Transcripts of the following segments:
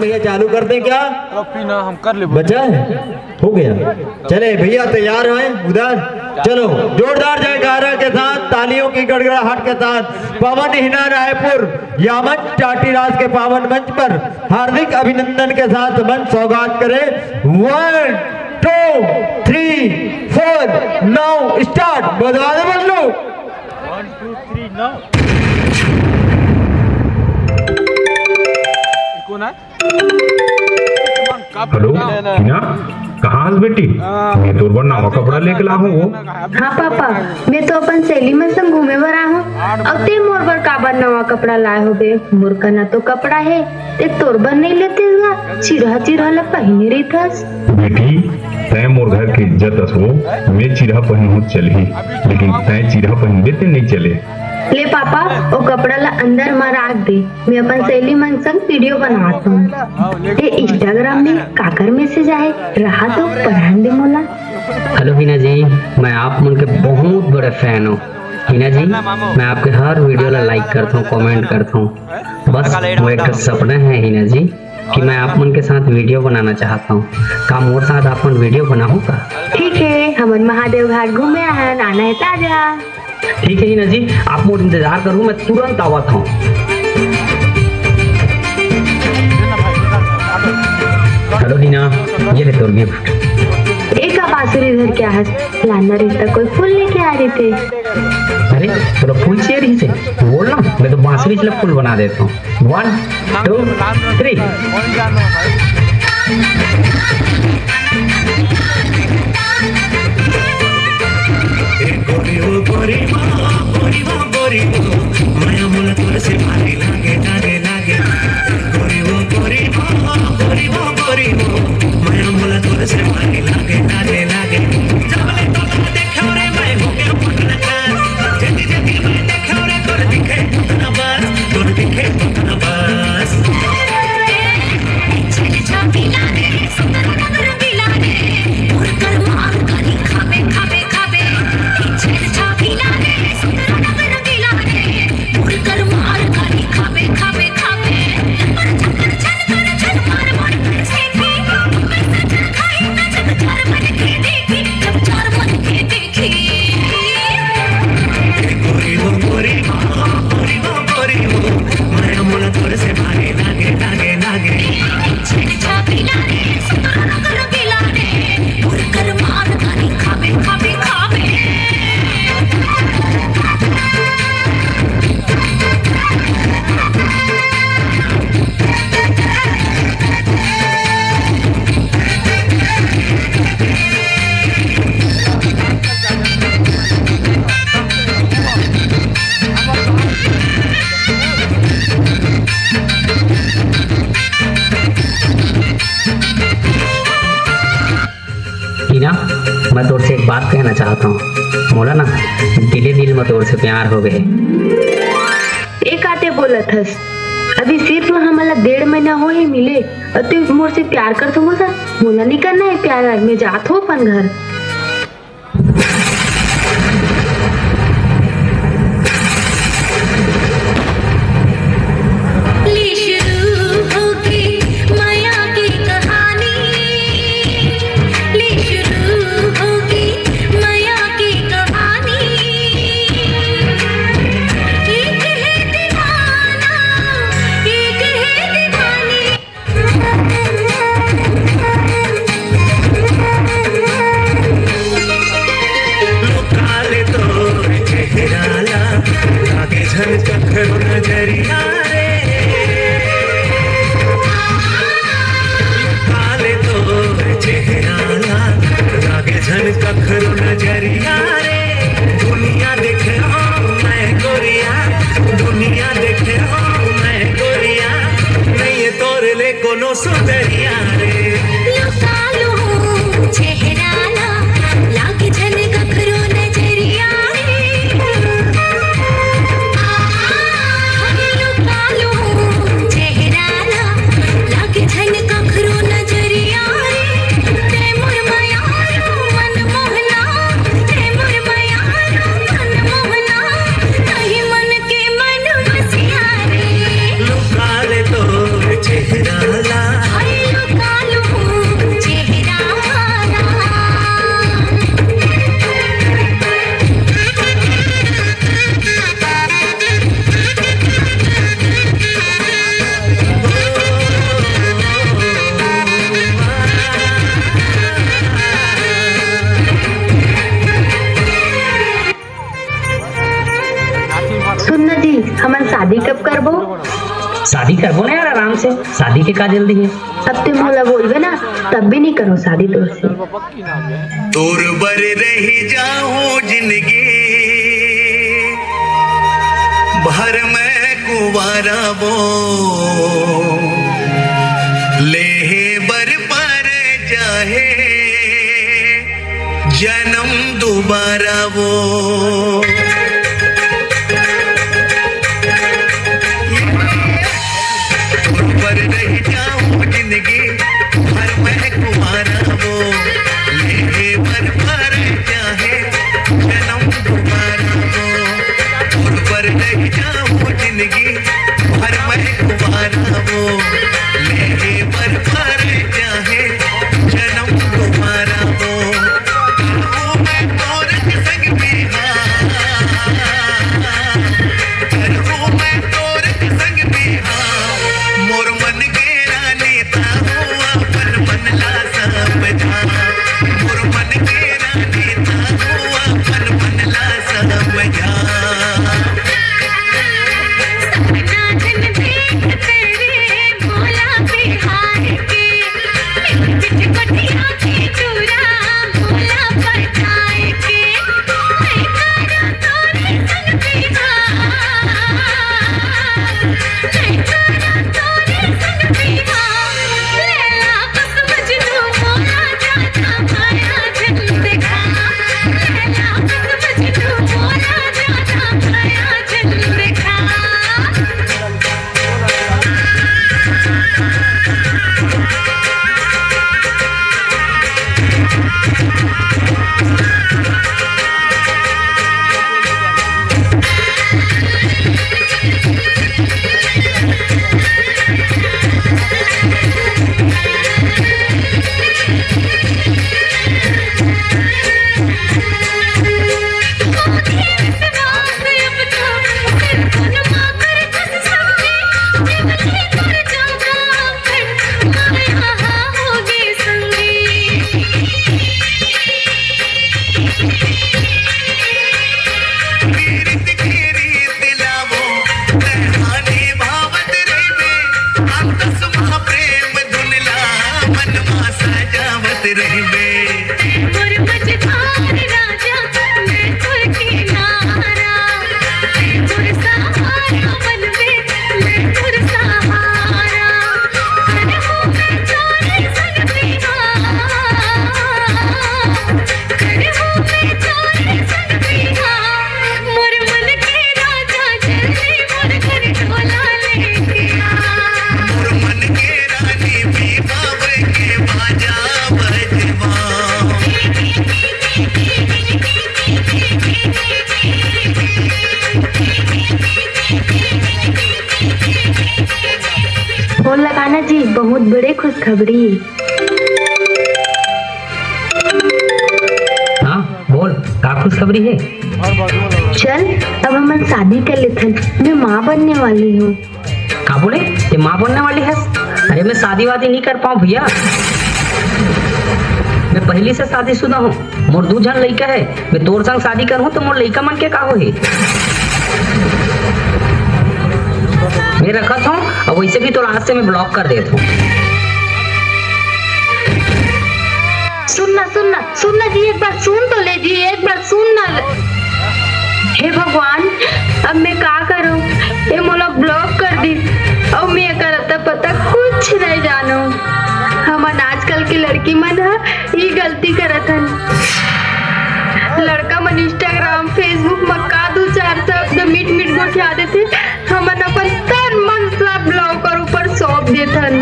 भैया चालू कर दें क्या? पीना हम कर ले बचा है, हो गया। चले भैया तैयार हैं उधर, चलो जोरदार जयकारा के साथ, तालियों की गड़गड़ाहट के साथ पवन हिना रायपुर यामन चाटीराज के पावन मंच पर हार्दिक अभिनंदन के साथ मंच सौगात करे। 1 2 3 4 नाउ स्टार्ट। बजा दे बल्लू। 1 2 3 नाउ। कौन है? हेलो हिना, कहाँ है बेटी? मैं तो नवा कपड़ा लेके ला हूँ वो। हाँ पापा, मैं तो अपन सहेली में संग घूमे बर आ हूँ। अब ते मोर बर काबर नवा कपड़ा लाए हो बे? मोर का ना तो कपड़ा है, ते तोर बर नहीं लेते चिरहा चिरहा ला पहने रही थस। बेटी तय मोर घर की इज्जत हो, मैं चिरहा पहनू चली, लेकिन तय चिरहा पहन देते नहीं चले। ले पापा, वो कपड़ा ला अंदर में रख दे, मैं अपन सहेली मन संग वीडियो बनाता हूँ। ते इंस्टाग्राम में काकर मैसेज आए रहा तो पढ़ान दे मोला। हेलो हिना जी, मैं आप मन के बहुत बड़े फैन हूँ। हिना जी, मैं आपके हर वीडियो ला लाइक करता हूँ, कमेंट करता हूँ। बस वो एक सपना है हिना जी कि मैं आप मन के साथ वीडियो बनाना चाहता हूँ। का मोर साथ आप मन वीडियो बनाऊँ का? ठीक है, हम महादेव घाट घूमे हैं, आना है ताजा। ठीक है हिना जी, आप मोर इंतजार करूँ, मैं तुरंत आवत हूँ। हेलो हिना, ये ले तोर गिफ्ट। एक बांसुरी इधर क्या है? लाना रहता कोई फूल लेके आ रहे थे। अरे तोरा फूल चाहिए रही से बोल ना, मैं तो बांसुरी से फूल बना देता हूँ। 1 2 3। माया मोला तोर से भारी लागे लागे लागे। माया मोला तोर से भारी लागे लागे लागे। जबले तो देखो रे मैं हो गया पटना का, जल्दी जल्दी मैं देखो रे तोर दिखे पटना बस, तोर दिखे पटना बस। चले छापी लागे सुंदर नगर बिलागे, और कर मार करी खाबे खाबे खाबे। चले छापी लागे सुंदर नगर बिलागे, और कर मार करी खाबे खाबे खाबे। पर चक्कर छन मार मार कर सेठी, मैं सजन खाई ना जब चार मन के देखी, जब चार मन के देखी। गोरी वो गोरी वो माया मोला तोर से भारी लागे लागे लागे। चले छापी लागे सुंदर नगर बिलागे, और कर मार करी खाबे खाबे खाबे। हिना, मैं तोर से एक बात कहना चाहता हूँ। मोला ना दिल में तोर से प्यार हो गए। एक आते बोलत हस, अभी सिर्फ हमारा 1.5 महीना हो ही मिले और तू मोर से प्यार कर तो मोला नहीं करना है प्यार। मैं जात हो अपन घर। नजरिया रे काले तो चेहरा लागे झन कखरो नजरिया रे। दुनिया देखे हो मैं गोरिया, दुनिया देखे हो मैं गोरिया, नहीं तोर ले कोनो सुंदरिया रे। चेहरा लागे झन कखरो नजरिया रे। चेहरा लागे झन कखरो नजरिया रे। ते मोर मायारो मन मोहना, ते मोर मायारो मन मोहना, नहीं मन के मन बसिया रे। लुका ले तो चेहरा शादी करबो ना यार आराम से, शादी के का जल्दी है। अब तुम मोला बोलबे ना तब भी नहीं करो शादी तो से। तोर बर रही जाऊं जिंदगी भर में कुवारा वो ले बर पर जाहे जन्म दोबारा वो पर रह जाऊं जिंदगी भर में कुमारा वो ले बर पर जाहे जन्म दोबारा वो पर रह जाऊं जिंदगी भर में कुमारा वो ले बर पर जाहे जन्म दोबारा वो मैं तोर संग बिहार मैं तोर संग बिहार मोर मन गेरा नेता हो अपन मन ला समझा मोर मन गेरा नेता हो अपन मन ला समझा सपना जन देख तेरे भोला बिहार के पिठ पटिया के चूरा भोला पठाए के मैं करा तोरे संग बिहार मैं करा तोरे संग बिहार लैला बस मजनू मोला जाता माया जन देखा लैला बस मजनू मोला जाता माया जन देखा मोर मझधार राजा मैं तोर किनारा मोर सहारा बनवे मैं तोर सहारा करहूं मैं तोरे संग बिहार करहूं मैं तोरे संग बिहार मोर मन के राजा जल्दी मोर घर ढोला लेके आ मोर मन के रानी भी बाबे के बाजा बजवा फोन लगाना जी, बहुत बड़े खुशखबरी। हाँ बोल, का खुशखबरी है? चल अब हम शादी कर लेते हैं, मैं माँ बनने वाली हूँ। का बोले ते माँ बनने वाली है? अरे मैं शादी वादी नहीं कर पाऊँ भैया, मैं पहले से शादीशुदा हूँ, मोर 2 जन लड़का है। मैं तोर संग शादी करूँ तो मोर लड़का मन के का होही? मैं रखत हूँ और वैसे भी तो आज से मैं ब्लॉक कर देता हूँ। सुनना सुनना सुनना जी, एक बार सुन तो ले जी, एक बार सुनना। हे भगवान, अब मैं का करूँ? ये मोला ब्लॉक कर दी और मैं करता पता कुछ नहीं जानू। हमन आजकल की लड़की मन ये गलती करत हन। लड़का मन इंस्टाग्राम फेसबुक में का 2-4 शब्द मीट मीट गोठिया देते, हमन अपन तन मन सब ब्लॉक और ऊपर सौंप देथन।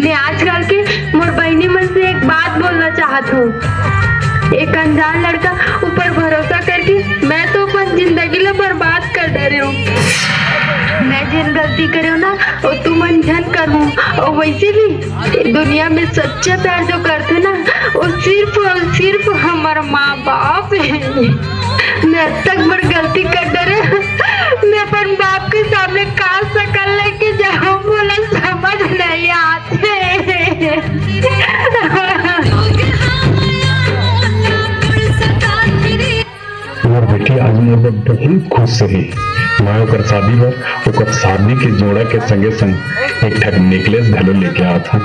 मैं आजकल के मोर बहनी मन से एक बात बोलना चाहत हूँ। एक अनजान लड़का ऊपर भरोसा करके मैं तो अपन जिंदगी ला बर्बाद कर दे रही हूँ। मैं जिन गलती करे ना वो तू मन झन करूँ। और वैसे भी दुनिया में सच्चा प्यार जो करते ना वो सिर्फ और सिर्फ हमारा माँ बाप है। मैं अब तक बड़ गलती कर डरे, मैं अपन बाप के सामने का शकल लेके जाऊँ बोला समझ नहीं आते। और बेटी आज मैं बहुत खुश रही। मैं ओकर शादी पर ओकर शादी के जोड़ा के संगे संग एक ठक नेकलेस घलो लेके आया था।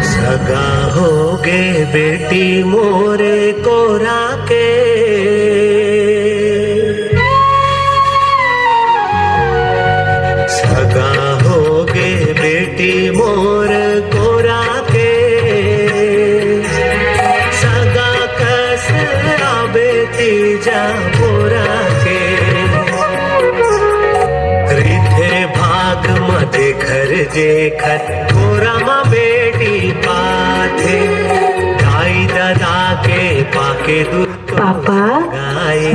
सगा होगे बेटी मोरे कोरा के, सगा होगे बेटी मोर कोरा के, सगा कस आबे तीजा बोरा के, रिथे भाग मधे घर जेखर कोरा मा बेटी पाथे, दाई दादा के पाके दूध पापा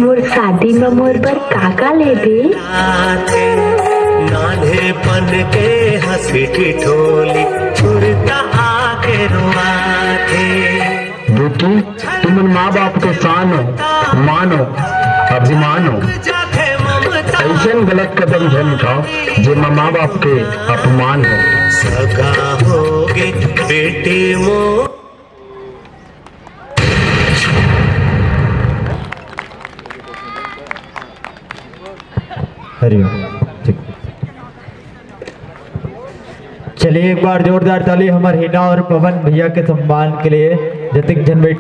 मोर शादी में मोर पर काका ले दे। आथे नान्हे पन के हंसी ठिठोली छुरता आके रुआथे। बेटी तुम माँ बाप के शान हो, मानो, अभिमान हो। जाके ममता ऐसे गलत कदम न उठाओ जो माँ बाप के अपमान हो। सगा होगे बेटी मो। हरिओम। ठीक, चलिए एक बार जोरदार ताली हमारे हिना और पवन भैया के सम्मान के लिए। जतिक जन बैठ